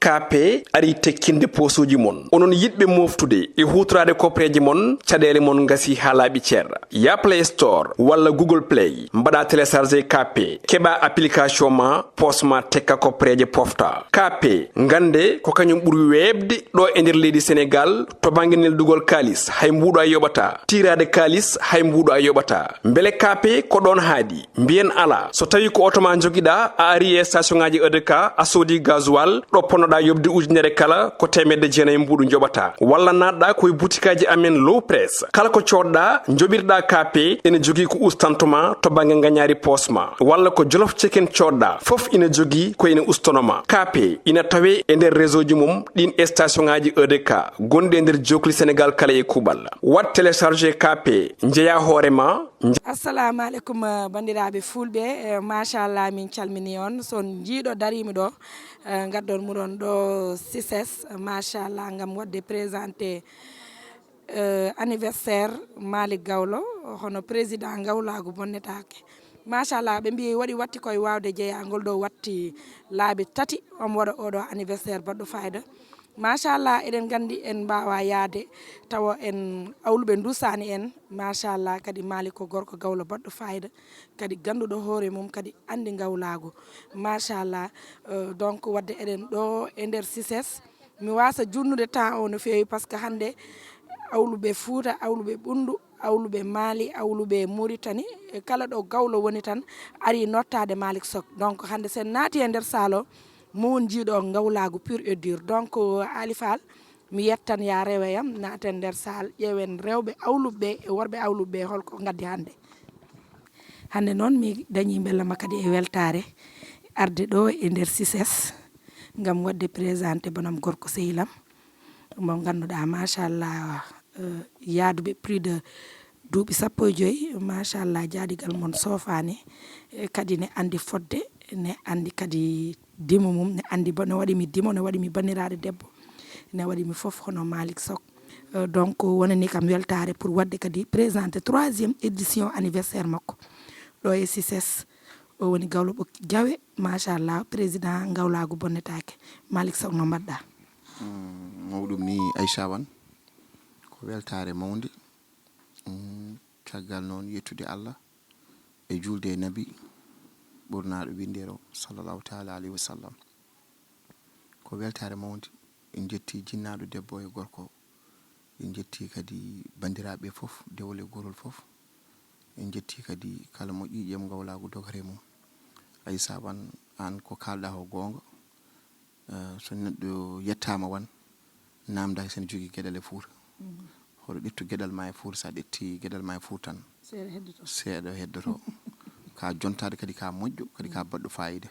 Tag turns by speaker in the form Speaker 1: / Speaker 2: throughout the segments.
Speaker 1: KP ari tekkinde posuji mon onon yidbe moftude e hutrade kopreji mon cadele mon ngasi halabi cer ya Play Store wala Google Play mbada télécharger KP keba application ma posma tekka kopreje pofta KP ngande ko kanyum buri webde do e nder leydi Sénégal to banginel dugol kalis hay mbudo ay yobata tirade kalis hay mbudo ay yobata mbele KP ko don haadi mbien ala so tawi ko otoma jogida a ari e station ngaji EDK a sodi gasoil do ponoda yobde ujunere kala ko temedde jeenay mbudu jobata walla nadda koy boutikaji amen low press kala ko codda jobirda KP ene jogi ko ustantuma to bangi nganyari posma walla ko jolof chicken codda fof ina jogi ko ina ustonoma KP ina tawe e nder réseau ji mum din station ngaji EDK gonde nder jokli Sénégal kala e kubal wat télécharger KP njeya horema.
Speaker 2: Assalamu alaikum bandiraɓe fulɓe machallah min calmini on son jiiɗo darimi ɗo gaddon muɗon ɗo CICES machallah gam wadde présenté anniversaire Malick Gawlo hono président gawlago bonnetake machallah ɓe mbi waɗi watti koye wawde jeeyagol ɗo watti laabi tati omo waɗa oɗo anniversaire baɗɗo fayida machallah eɗen gandi en mbawa yaade tawa en awluɓe dusani en machallah kadi Malick ko gorko gawlo baɗɗo fayida kadi ganduɗo hoore mum kadi andi gawlago machallah donc wadde eɗen ɗo e nder CICES mi wasa junnude temps o no fewi par ce que hande awluɓe Fouta awluɓe Ɓundu awluɓe Mali awluɓe Mauritanie kala ɗo gawlo woni tan ari nottade Malick Sok donc hande sen naati e nder salo mo won jiiɗo gawlago pur et dur donc Ali Fall mi yettan ya reweyam naaten nder sal ƴeewen rewɓe awluɓe e worɓe awluɓe holko gaddi hande noon mi dañi bellama kadi e weltare arde ɗo e nder CICES gam wadde présenté bonam gorko sehilam mo ganduɗa machallah yaaduɓe plus de duuɓi 15 machallah jaadigal mon sofani kadi ne andi fodde ne andi kadi dimo mum ne andi ne waɗimi dimo ne waɗimi banniraɗo debbo ne waɗimi foof hono Malick Sok donc wonani kam weltare pour wadde kadi présenté 3e édition anniversaire makko ɗo e CICES o woni Gawlo Ɓokki Diawe machallah président gawlago bonnetake Malick Sok no mbaɗɗa
Speaker 3: mawɗum ni Aïcha Wan ko weltare mawde caggal noon yettude Allah e julde e nabi ɓurnaɗo windero sallallahu taala alayhi wa sallam ko weltare mawde en jetti jinnaɗo debbo e gorko en jetti kadi bandiraɓe fof dewle gorol fof en jetti kadi kala mo ƴiƴem gawlago dogare mum Aïssa Wan an ko kalɗa ko gonga so neɗɗo yettama wan namdaki sen jogui gueɗal e Fouta hoɗo ƴettu gueɗal ma e Fouta sa ƴetti gueɗal ma e Fouta tan seeɗa heddoto ka jontade kadi ka moƴƴo kadi ka baɗɗo fayida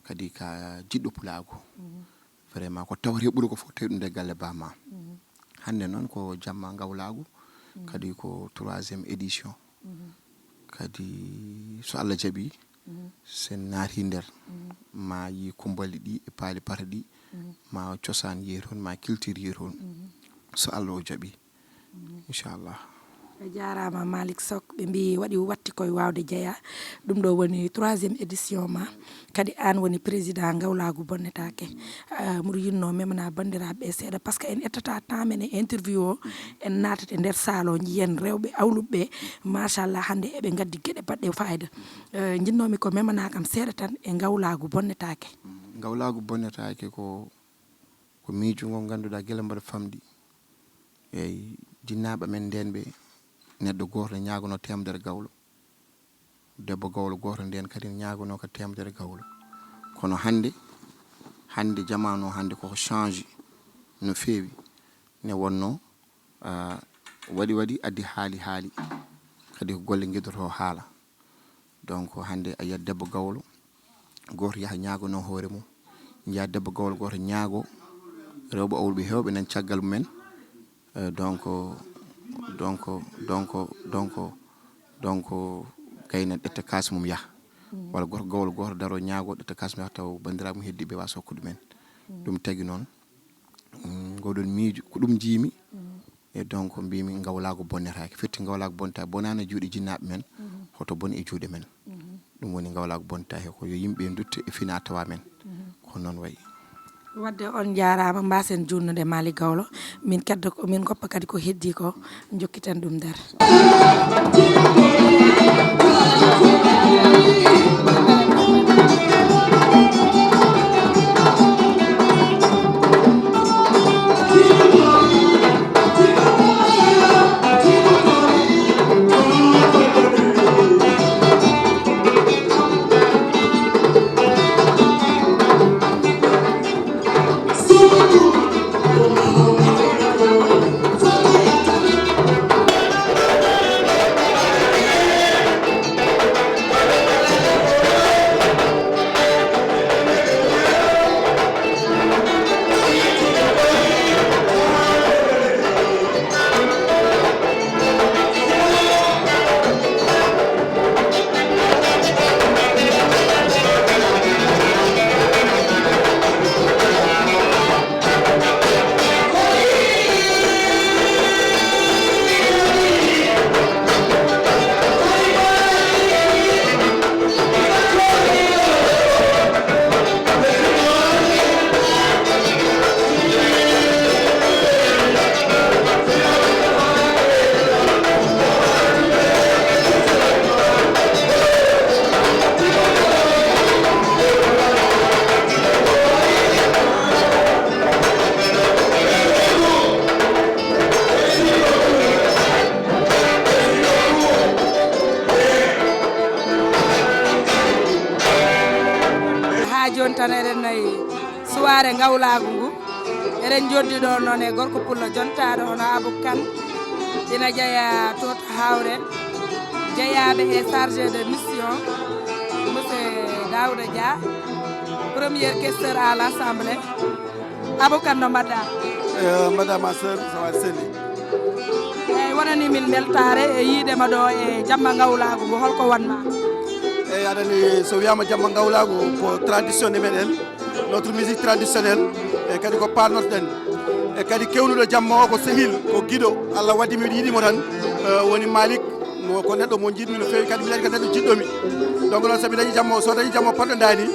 Speaker 3: kadi ka jiɗɗo pulago vraiment ko tawre ɓuuri ko fof tawi ɗum nde galle bama hande noon ko jamma gawlago kadi ko 3e édition kadi so Allah jaaɓi sen naati nder ma yi kumbali ɗi e paali pata ɗi ma cosaan yehi toon ma culture yehi toon so Allah o jaaɓi inchallah
Speaker 2: jarama Malick Sok ɓe mbi waɗi watti koye wawde jeeya ɗum ɗo woni 3e édition ma kadi an woni président gawlago bonnetake mbiɗo yinno memana bandiraɓe seeɗa par ce que en ettata temps men e interview o en natata nder salo jiyen rewɓe awluɓe machallah hande eɓe gaddi gueɗe baɗɗe fayida jinnomi ko memana kam seeɗa tan e gawlago bonnetake
Speaker 3: gawlago bonnetake ko miijo ngo ganduɗa guila mbaɗa famɗi eyyi jinnaɓe men nden ɓe neɗɗo goto ñagono temedere gawlo debbo gawlo goto nden kadi ñagono ko temedere gawlo kono hande jamanu hande koko change no fewi ne wonno waɗi addi haali kadi ko golle guidoto haala donc hande a yiyat debbo gawlo goto yaaha ñagono hoore mum jiya debbo gawlo goto ñaago rewɓe awluɓe hewɓe nan caggal mumen donc kayna ɗetta kas mum yaha walla gorko gawlo goto daro ñaago ɗetta kas mum yaha taw bandiraɓe mum heddiɓe wawa hokkude men ɗum tagui noon ngoɗon miijo ko ɗum jiimi e donc mbimi gawlago bonnetake firti gawlago bonnetake bonani e juuɗe jinnaɓe men hoto boni e juuɗe men ɗum woni gawlago bonnetake ko yo yimɓe dutto e fina tawa men ko noon wayi
Speaker 2: wadde on jarama mbasen junnude Malick Gawlo min keddo ko min goppa kadi ko heddi ko jokkiten ɗum nder joni tan eɗen nayi soirée ngawlagu ngu eɗen joddi ɗo noon e gorko pullo jontaɗo hono Abou Kane ina jeeya to hawre jeeyaɓe e chargé de mission monsieur Daouda Dia premier questeur à l'assemblée Abou Kane no mbaɗɗa
Speaker 4: madame ma sœur ça va selli
Speaker 2: eyyi wonani min beltare e yiidema ɗo e jamma ngawlagu ngu holko wanma
Speaker 4: eyyi aɗani so wiyama jamma ngawlagu ko tradition meɗen notre musique traditionnelle e kadi ko parnotoɗen e kadi kewnuɗo jamma o ko sehil ko guiɗo Allah waddi miɗo yiɗimo tan woni Malick ko neɗɗo mo jiɗmi no fewi kadi mi dañi ko neɗɗo jiɗɗomi donc noon somi dañi jamma o so dañi jamma poɗɗo dani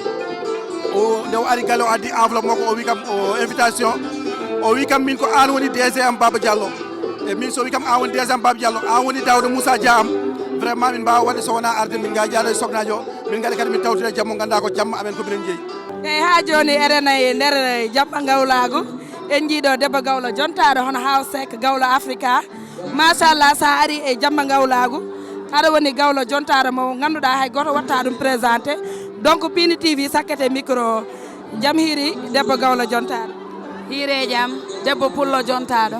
Speaker 4: o nde o ari galle o addi enveloppe makko o wi kam o invitation o wi kam min ko an woni DG am Baba Diallo e min so wi kam an woni DG am Baba Diallo an woni Daouda Moussa Dia am vraiment min mbawa wadde so wona arde min ga jaado e sognaji o min gaɗa kadi min tawtire jamma ganda ko jamma amen ko minen jeeyi
Speaker 2: eyyi ha joni eɗen e nder jamma ngawlagu en jiiɗo debbo Gawlo jontaɗo hono Hawsek Gawlo Africa machallah sa ari e jamma ngawlagu aɗa woni Gawlo jontaɗo mo ganduɗa hay goto watta ɗum présenté donc Pini TV sakkete micro jaam hiiri debbo Gawlo jontaɗo
Speaker 5: hiire jaam debbo pullo jontaɗo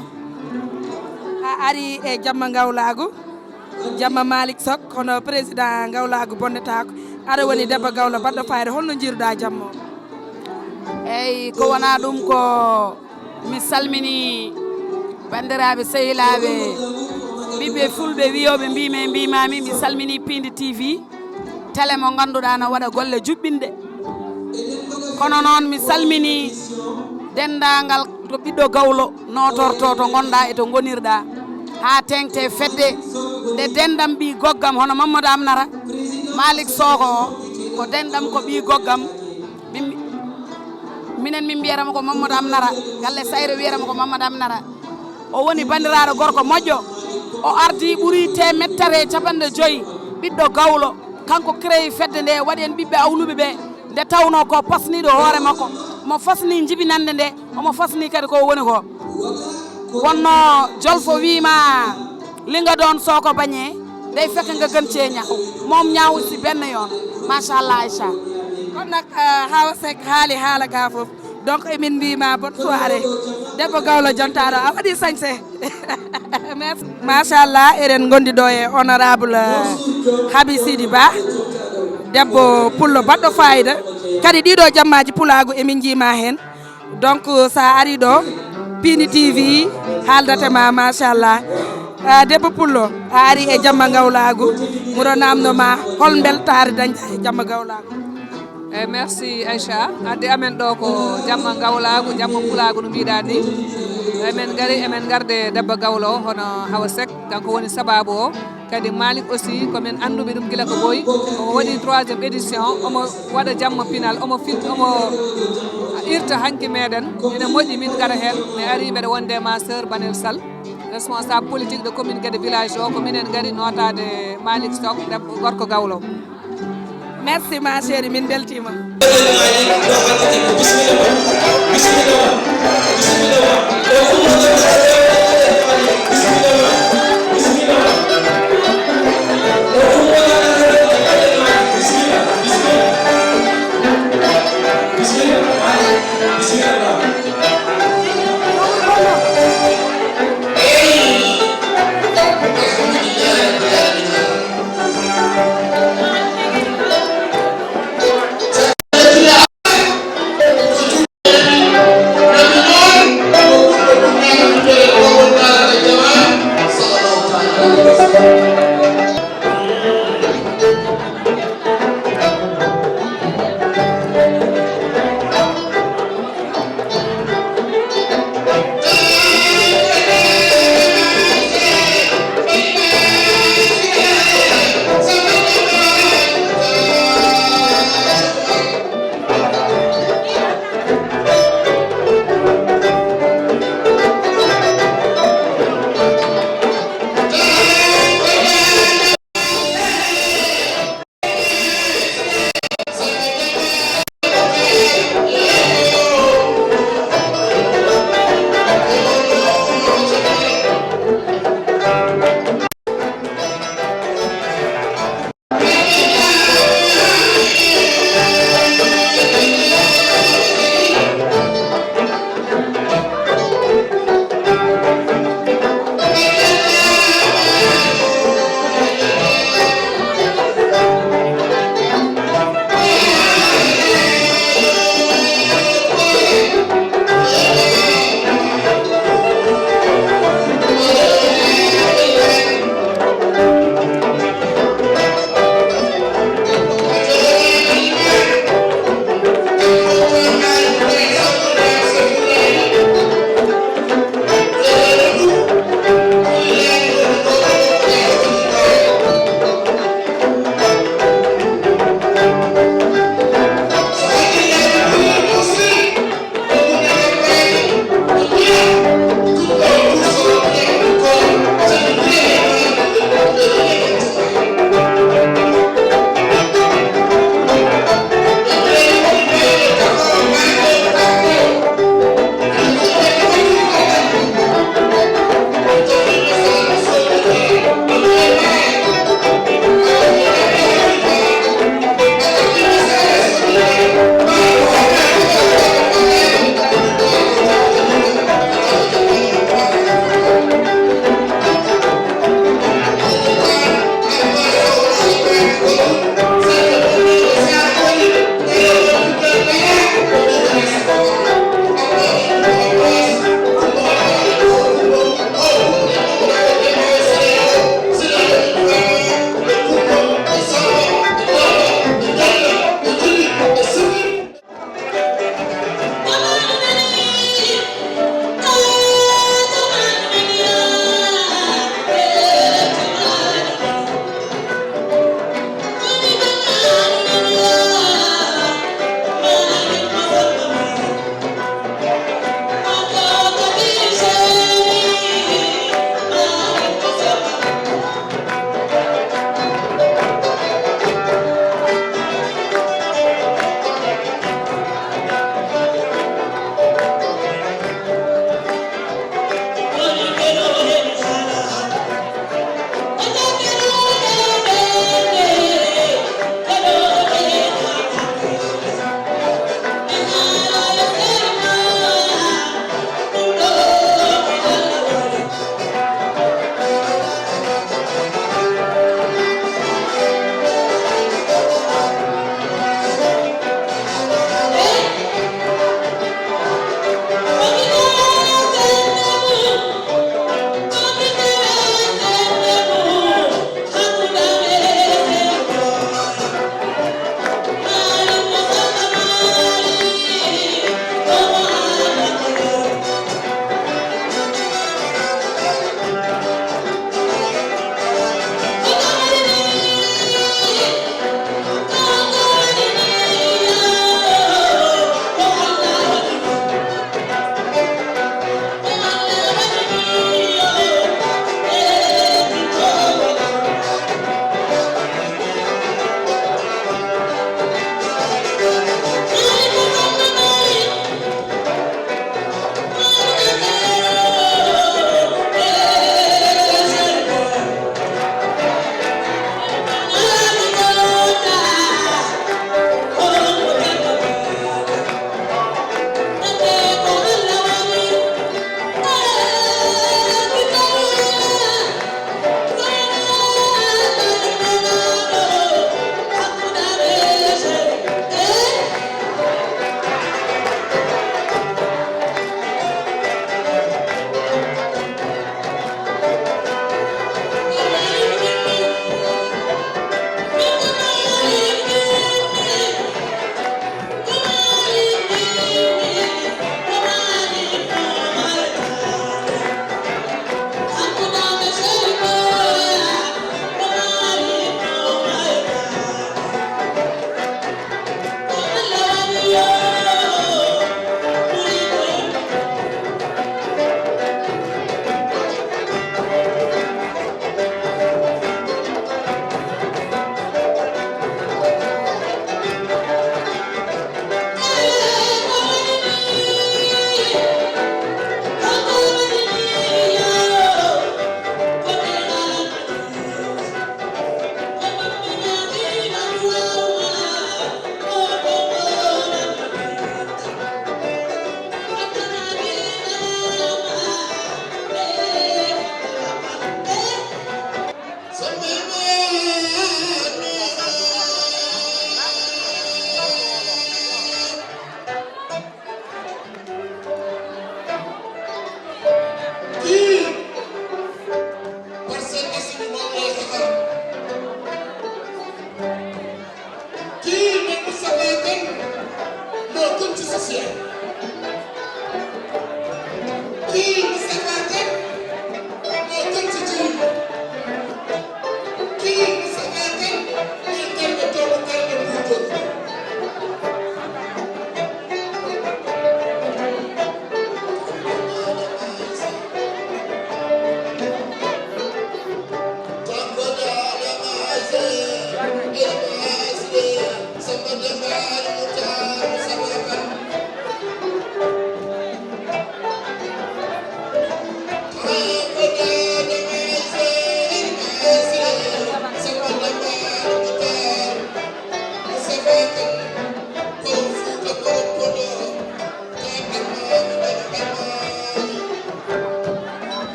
Speaker 2: a ari e jamma ngawlagu jamma Malick Sok hono président ngawlagu bonnetako aɗa woni debbo Gawlo baɗɗo fayre holno jiiruɗa jamma o
Speaker 5: eyyi ko wona ɗum ko mi salmini bandiraɓe sehilaɓe ɓiɓɓe fulɓe wiyoɓe mbime mbimami mi salmini Pindi TV télé mo ganduɗa no waɗa golle juɓɓinɗe kono noon mi salmini dendagal to ɓiɗɗo Gawlo notorto to gonɗa e to gonirɗa ha tengte fedde nde dendam ɓi goggam hono Mamadou Amnara Malick Soko o ko dendam ko ɓi goggam minen min mbiyatama ko Mamadou Amnara galle Sayre wiyatama ko Mamadou Amnara o woni bandiraɗo gorko moƴƴo o ardi ɓuuri temettare capanɗe joyyi ɓiɗɗo Gawlo kanko créé fedde nde waɗi en ɓiɓɓe awluɓe ɓe nde tawno ko pasniɗo hoore makko omo fasni jibinande nde omo fasni kadi ko woni ko wonno jolfo wima linga ɗon Soko bañe day fekk nga gën cee ñaw moom ñaawu si benn yoon machallah Aïcha
Speaker 2: kono nak Hawsek haali haala ga foof donc emin mbima bonne soirée debbo Gawlo jontaɗo a waɗi sañse merci machallah eɗen gondi ɗo e honorable Haby Sidy Ba debbo pullo baɗɗo fayida kadi ɗiɗo jammaji pulagu emin jiima hen donc sa ari ɗo Pini TV haaldatema machallah debbo pullo a ari e jamma ngawlagu muɗo namdoma hol beltare dañƴa e jamma ngawlagu
Speaker 6: eyyi merci Aïcha addi amen ɗo ko jamma ngawlagu jamma pulagu no mbiɗa ni emen gari emen garde debbo Gawlo hono Hawsek kanko woni sababu o kadi Malick aussi komin anduɓe ɗum guila ko ɓooyi omo waɗi 3e édition omo waɗa jamma pinal omo irta hanki meɗen ina moƴƴi min gara hen mi ari mbeɗa wonde ma sœur Banel Sall responsable politique de commune Guédé village o ko minen gari notade Malick Sock gorko Gawlo.
Speaker 2: merci ma chérie min beltima.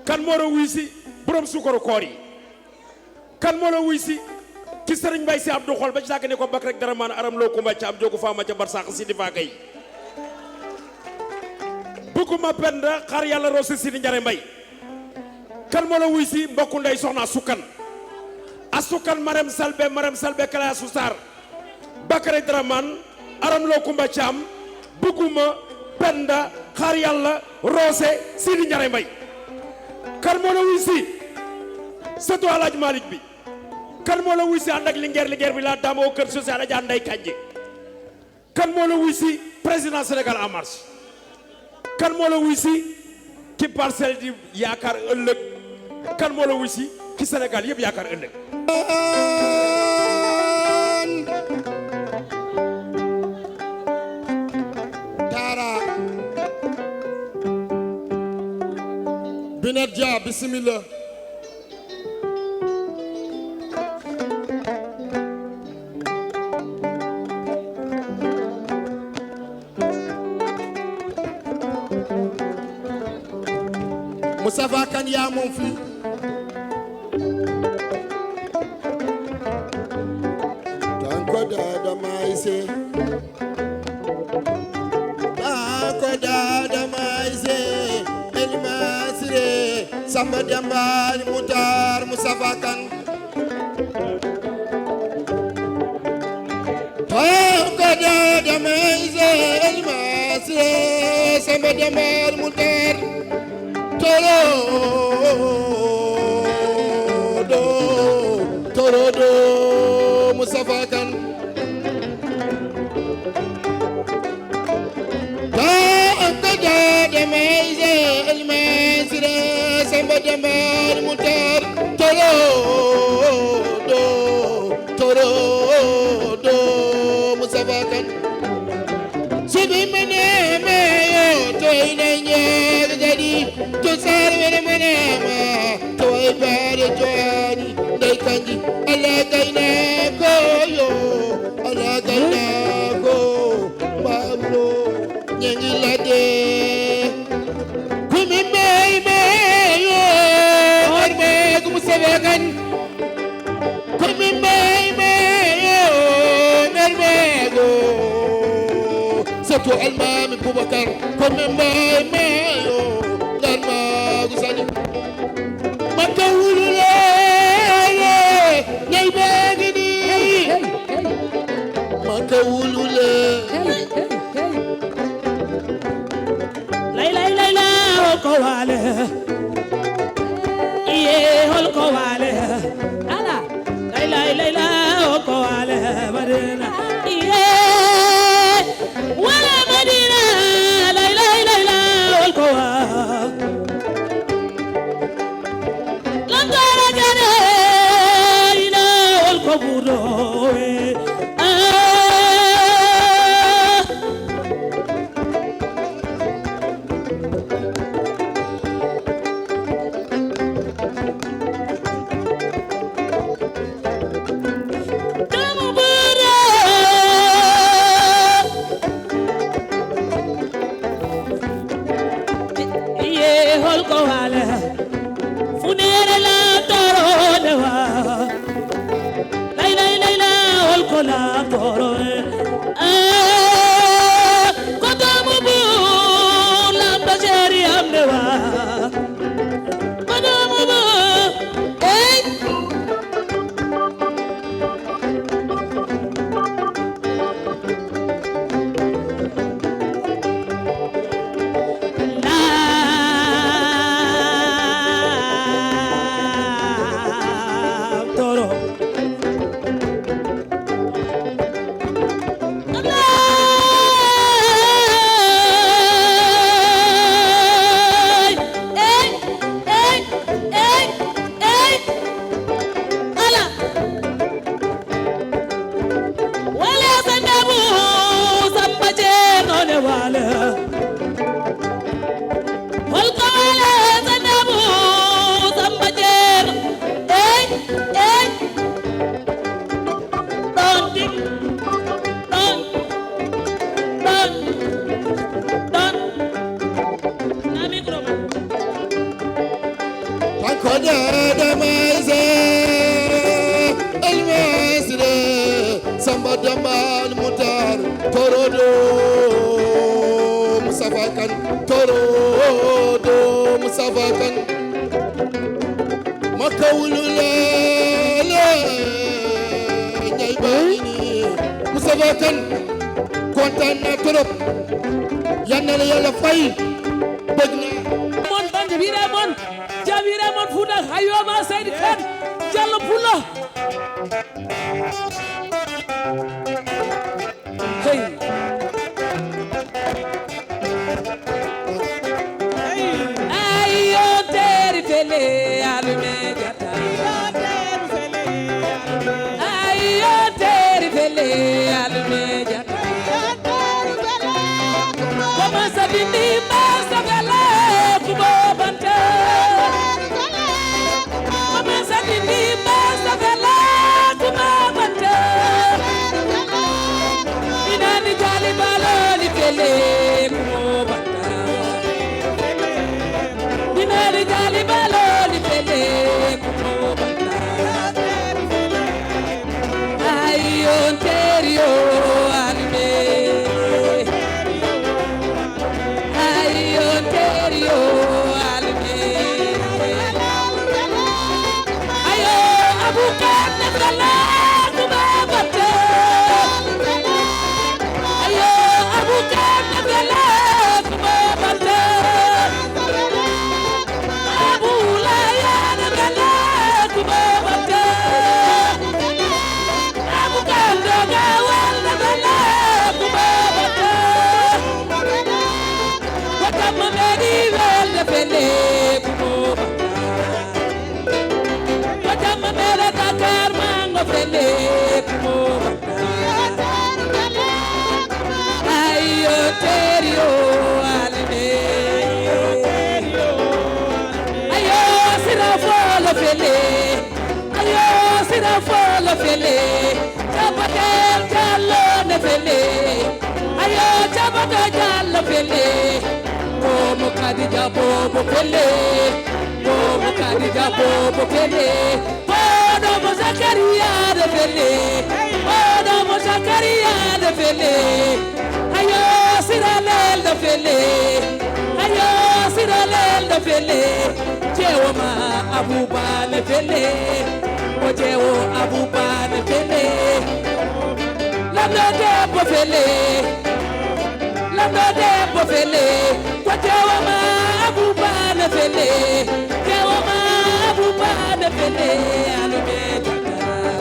Speaker 7: kan moo la wuy si borom suukaru koor yi kan moo la wuy si ci sëriñ Mbay Si Abdou Xol ba ci sàkk ne ko bak rek dara maan aram loo kumba ca am jogu faama ca bar sax si di faa gay bëgguma penda xar yàlla roose si di njare mbay kan moo la wuy si mbokku ndey soxna sukkan asukan marem salbe kala su sar bakare draman aram lo kumba cham buguma penda xar yalla rosé sidi ñare mbay kan mo la wisi seto alaj malik bi kan mo la wisi and ak linguer bi la damo keur social aja nday kanje kan mo la wisi président sénégal en marche kan mo la wisi ki Parcelles di yaakaar ëllëg kan moo la wuy si ki Sénégal yëpp yaakaar ëllëg
Speaker 8: Tara Binet Dia bismillah Moustapha Kane yaa moom fii tanko dada maise El Masire Samba Demba Mutar Moustapha Kane tanko dada maise El Masire Samba Demba Mutar Torodo Moustapha Kane Tanka de Maïse El Masire Samba Demba Mutar Torodo Moustapha Kane Subi mene meyo toy na nyeg jadi to sar mene mene ma toy bare toani dai kanji ala gaina ko yo ala gaina ko bablo nyengi lade kumi meyo arme kum sebagan kumi meyo mermego Sato Almami Boubacar comme mbay mayo garma gusani maka wulule nay bagini maka wulule
Speaker 9: la ko wale iye hol ko wale ala la ko wale madina iye wala madina la wal ko lantara jane ila wal ko budo Samba Demba Mutar Torodo Moustapha Kane Torodo Moustapha Kane maka wulule ñay baini Moustapha Kane kontaan na trop yal na la Yàlla fay bëgg na mon bande bire mon jabire mon fuda hayoma Seydi Kane Diallo Pullo hey Jallo fele Jabatel Jallo ne fele Ayo Jabatel Jallo fele Bobo Kadija Bobo fele Bobo Kadija Bobo fele Bodo Mo Zakaria de fele Bodo Mo Zakaria de fele Ayo Siralel de fele Ayo Siralel de fele Jewo ma Abuba ne fele Jewo Abuba ne fele Lamdo Debo fele Lamdo Debo fele Jewo ma Abuba ne fele Jewo ma Abuba ne fele Alume Jatara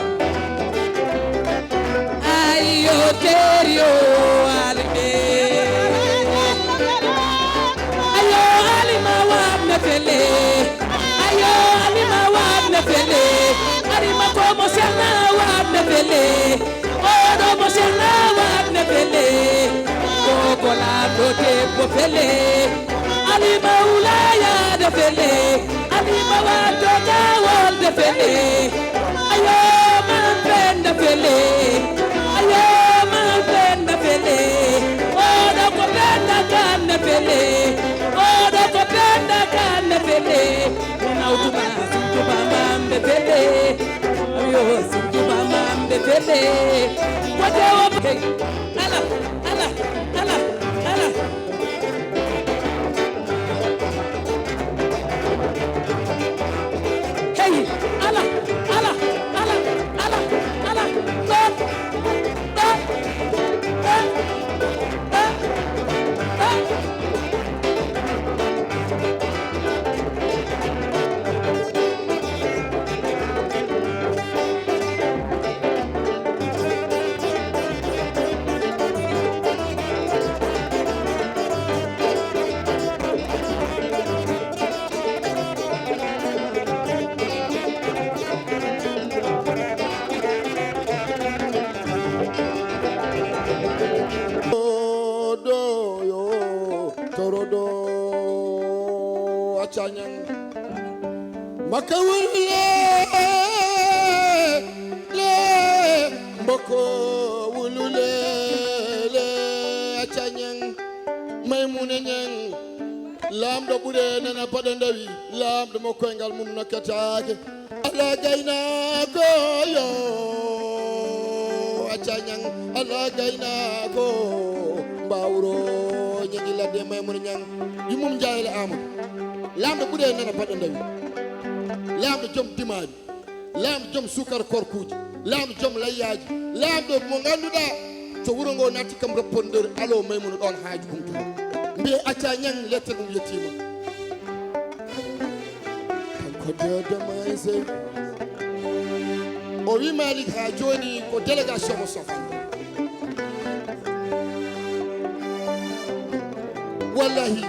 Speaker 9: Ayo Terio Alume Ayo Alima Wab ne fele Ayo Alima Wab ne fele Alima Komo Serna Wab ne fele Odo Mo Serna Wab ne fele Kokola Dote Bo fele Alima Ulaya de fele Alima Wado Kawal de fele Ayo Man de fele Ayo Man de fele Odo Ko Benda Kan de fele Odo Ko Benda Kan de fele Nautuma Sintuba Mam de fele Ayo Sintuba Mam de fele Wadewa Hey Ala Ala Ala Ala Hey, ala, ala, ala, ala, ala, stop, stop,
Speaker 8: Makawule le mboko wulule le achanyang maymune nyang lam do bude nana padandawi lam do moko engal mum nakataake ala gayna ko yo achanyang ala gayna ko bawro nyigi la de maymune nyang yumum jayle amul lam do bude nana padandawi lamdo jom dimaji lamdo jom sukar korkuji lamdo jom layyaji lamdo mo ganduda to wuro ngo natti kam rappondeur alo maymuno don haaji humtu mbi acca nyang lette dum yetima ko de mayse o wi malik ha joni ko délégation mo sofa wallahi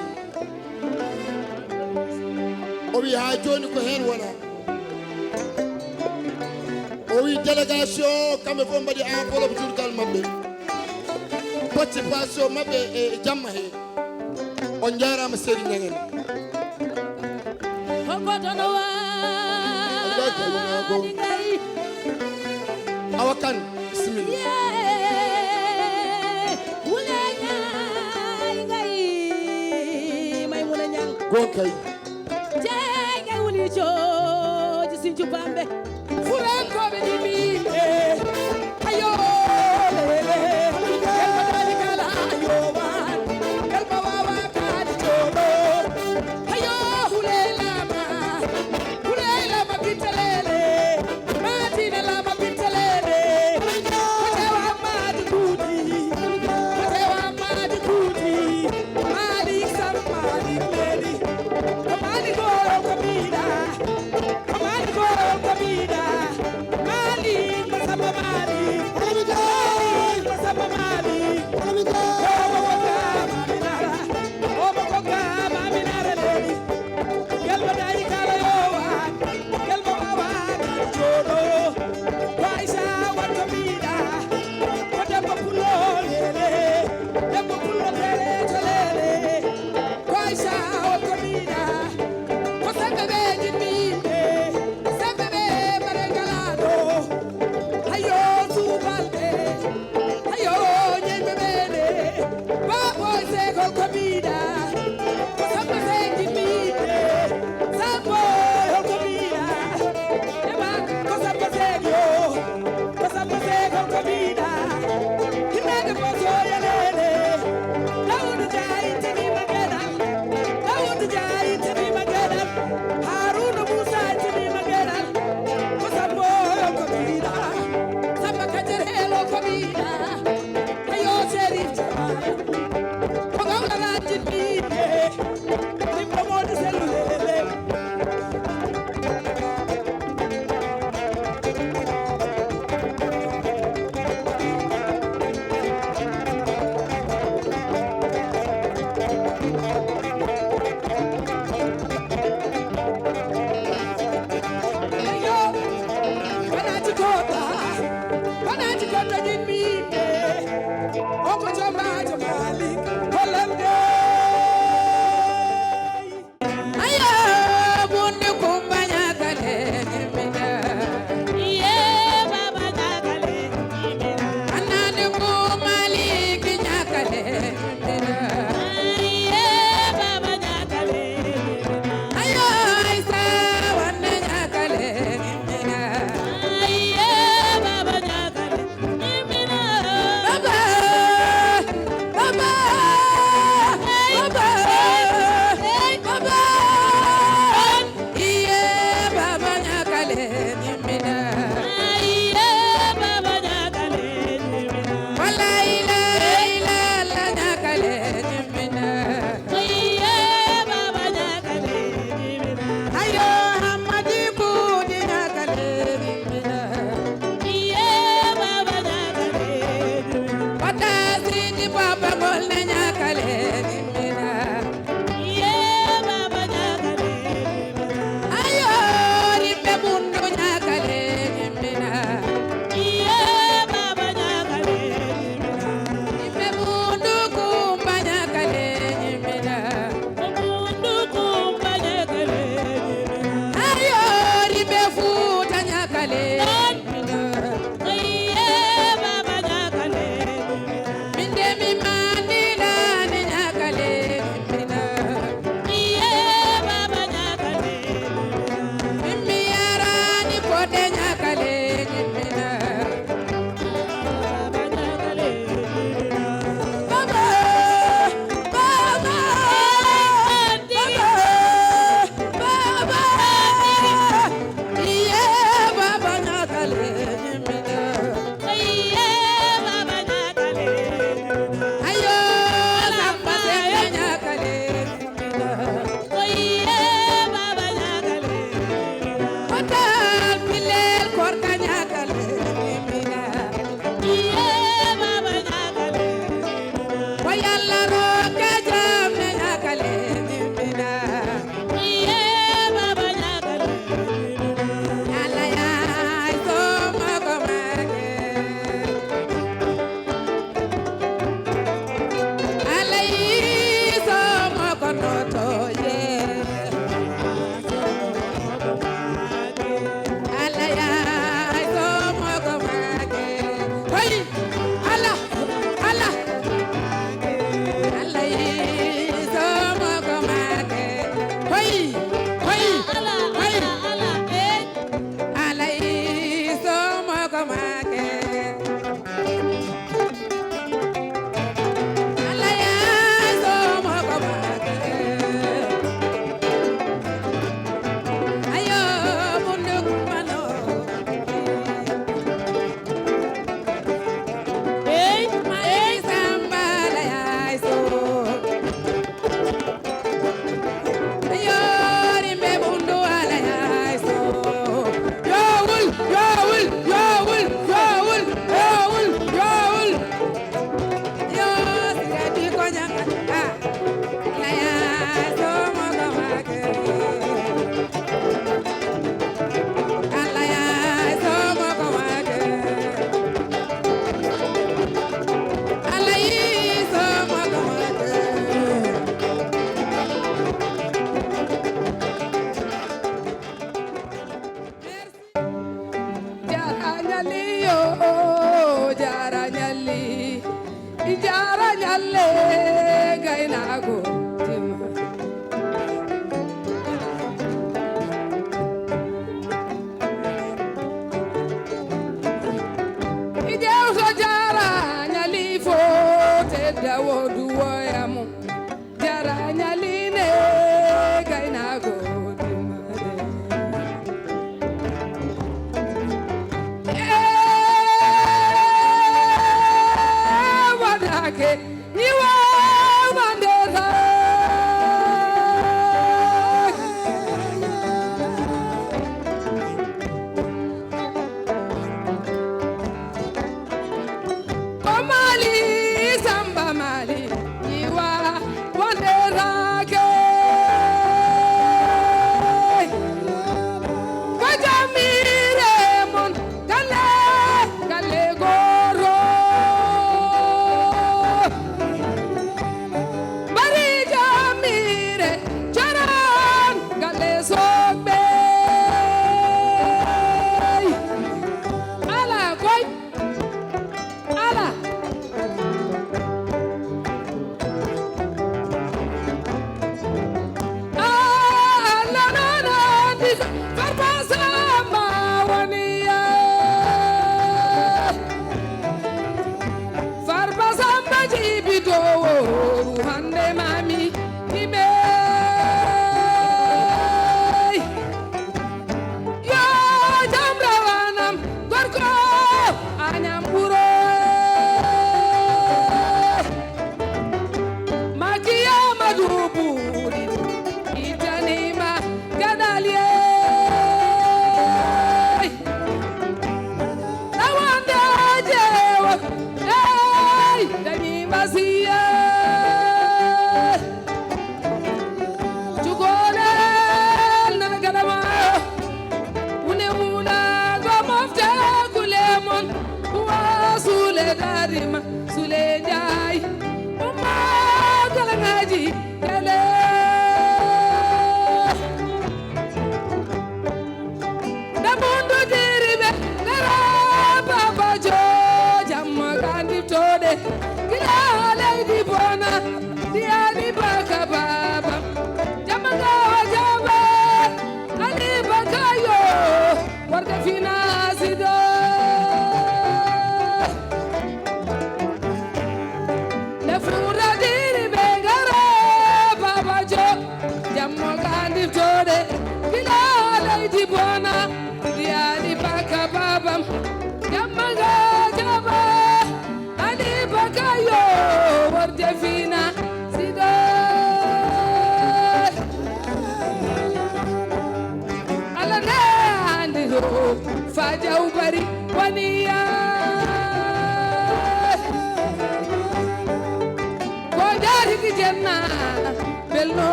Speaker 8: o wi ha joni ko hen wona o wi délégation kamɓe fof mbaɗi enveloppe jurgal maɓɓe participation maɓɓe e jamma he on jarama séri ñagen awa kan bisimilla gon kay
Speaker 9: Joji sinju bambe fulan ko be di bimbe ayo lele kelma dali kala ayo wan kelma wawa kadi cholo ayo hulela ma bitelele matina la ma bitelele matewa madu kuti malik sam malik lady Kamani go kabida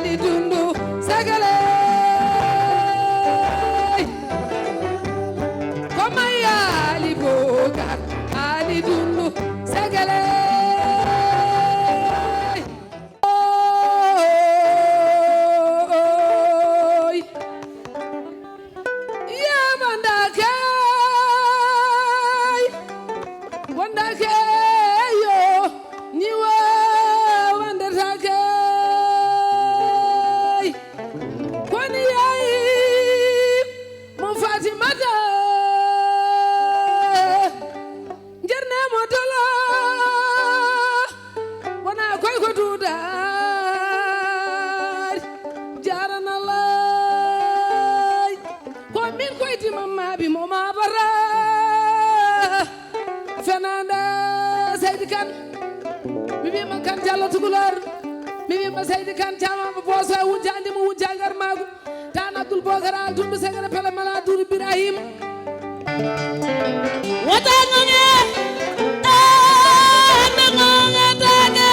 Speaker 10: Ali Dundu Sagale Fernanda Seydi Kane mi wima kan Diallo Tukulor mi wima Seydi Kane camama boso e wujjande mo wujja ngar maago tan Abdoul Bokara tumbe segere pele mala Doudou Ibrahima wata ngonge na ngonge tage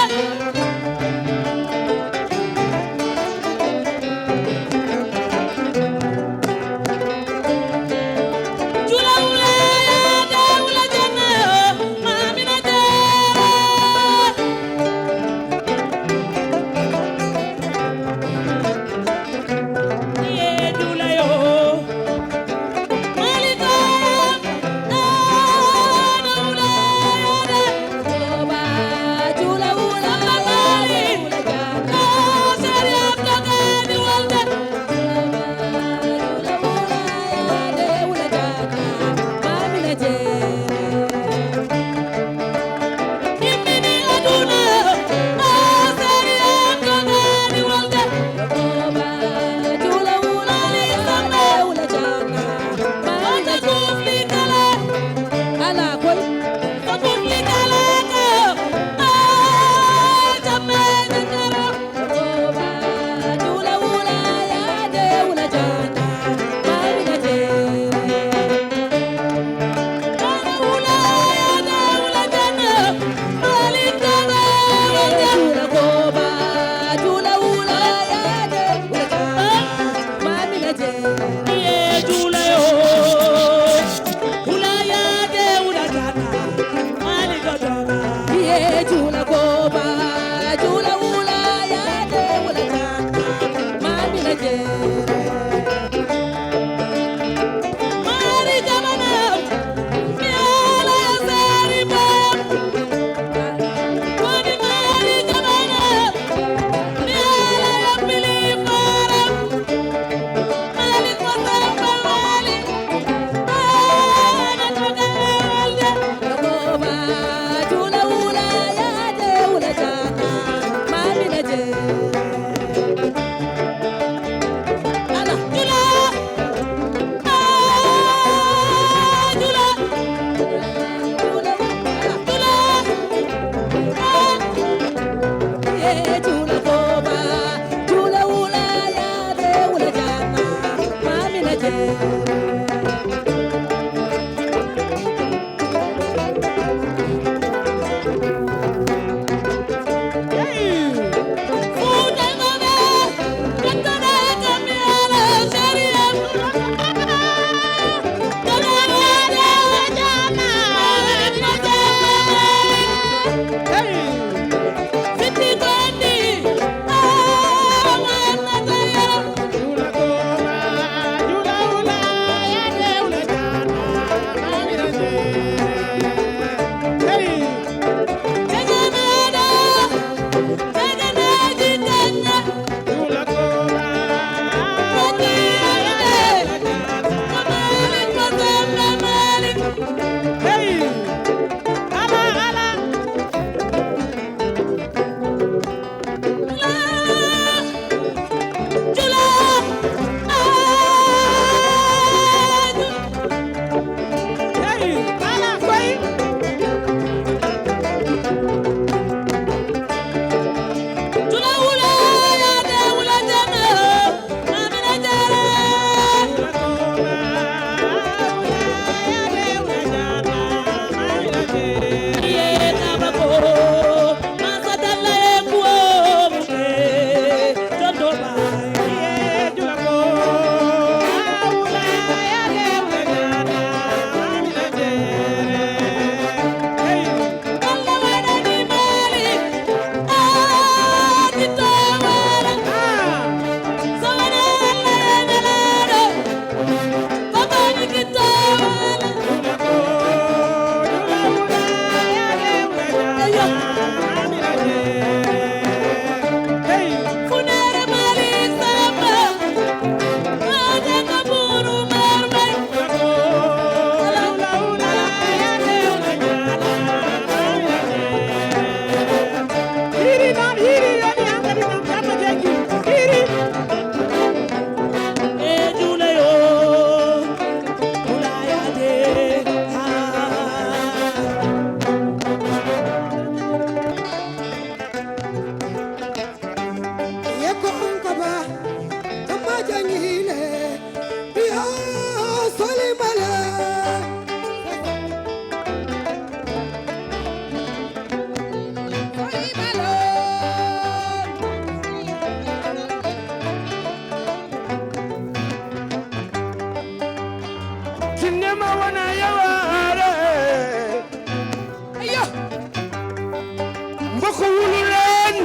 Speaker 11: mbokk wulu leen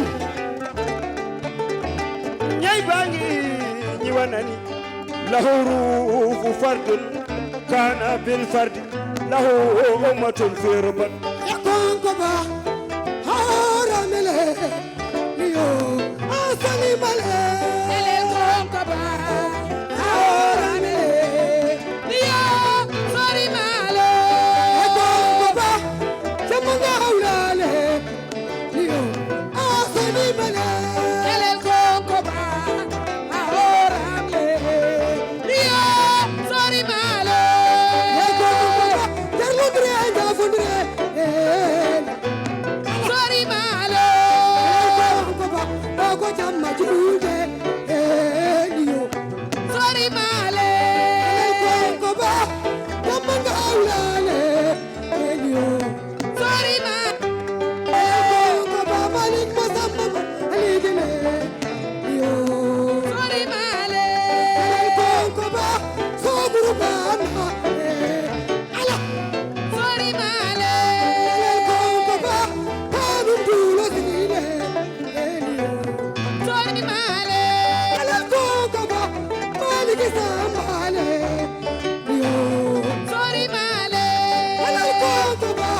Speaker 11: ñay baangi ñi wanani lahu ruufu fardun kana bil fardi lahu ummatun fi rubat
Speaker 9: yakon ko ba haramele liyo asali male ele kon ko ba haramele liyo sori male yakon ko ba jamanga hawlale liyo asali male ele kon ko ba haramele liyo sori male yakon ko ba terludre anga fundre sori male ko ba ko jamma jude liyo sori male ko ba jamma awlale liyo sori male ko ba malik masamba aligene liyo sori male ko ba so gurbana ala sori male ko ba kanun dulo sile liyo sori male ko ba malik sambale liyo sori male ko ba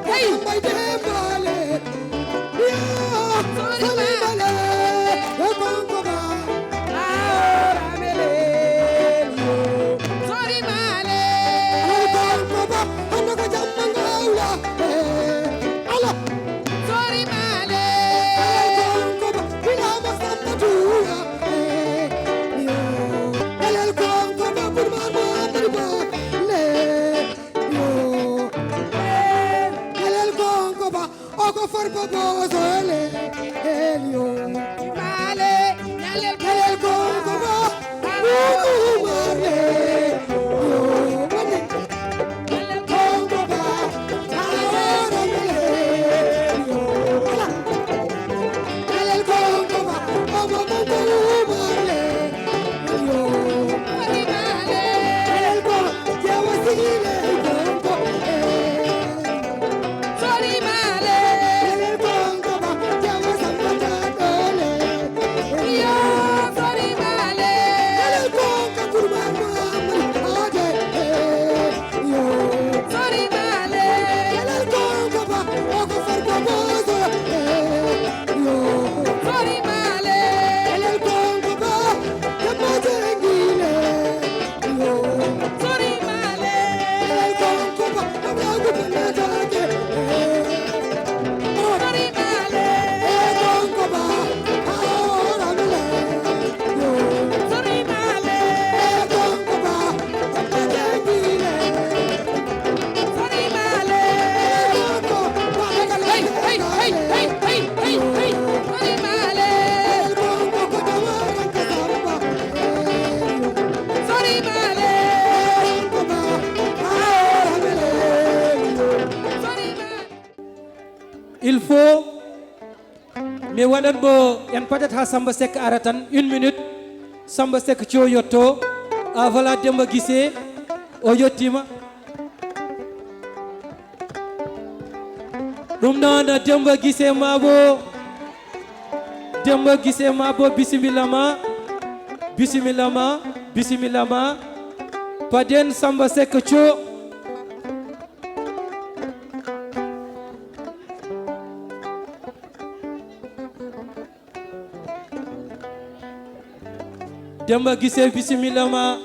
Speaker 9: hey mai de male liyo sori male ko ba ahora mele liyo sori male ko ba ando ko jamanga ula ala sori male ko ba bila masamba tuya liyo elel ko ba burma ma triba le liyo elel ko ba oko farko bozo le liyo male elel ko ba mare liyo mane elel ko ba ahora mele liyo ala elel ko ba obo mo mare liyo sori male elel ko jawa sigile ko sori male elel ko ba jawa samba dole liyo sori male elel ko kurma ma ade liyo sori male elel ko ba oko farko bozo liyo sori male elel ko ba jamma jengile liyo sori male elel ko ba abla gubna dake sori male elel ko ba ahora mele liyo sori male elel ko ba jamma jengile sori male elel ko ba hey hey hey hey hey hey hey sori male elel ko ba jamma samba sori male elel ko ba ahora mele liyo sori male
Speaker 12: il faut mi waɗat bo en patat ha Samba Seck ara tan 1 minute Samba Seck cio yetto a voilà Demba Guissé o yettima ɗum noon Demba Guissé mabo bisimilla ma bisimilla ma paden Samba Seck cio Demba Guissé bisimilla ma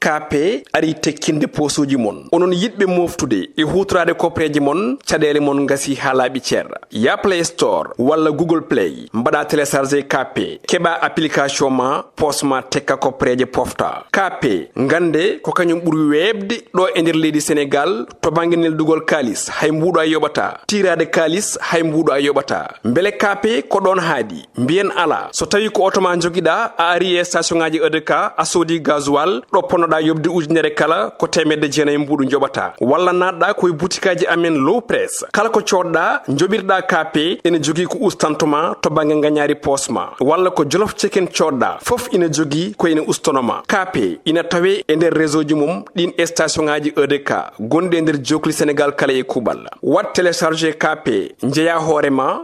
Speaker 1: KP ari tekkinde posuji mon onon yidbe moftude e hutrade kopreji mon cadele mon ngasi halabi cerra ya Play Store walla Google Play mbada télécharger KP keba application ma posma tekka kopreje pofta KP ngande ko kanyum buri webde do e nder leydi Sénégal to banginel dugol kalis hay mbudo ayobata tirade kalis hay mbudo ayobata mbele KP ko don haadi mbien ala so tawi ko automa jogida a ari e station ngaji EDK a sodi gasoil do ponoda yobde ujunere kala ko temedde jeenay mbudu jobata walla nadda koy boutikaji amen low press kala ko codda jobirda KP ene jogi ko ustantuma to bange nganyari posma walla ko jollof chicken codda fof ina jogi ko ene ustonoma KP ina tawe e nder réseau ji mum din station ngaji EDK gonde nder jokli Sénégal kala e kubal wat télécharger KP njeya horema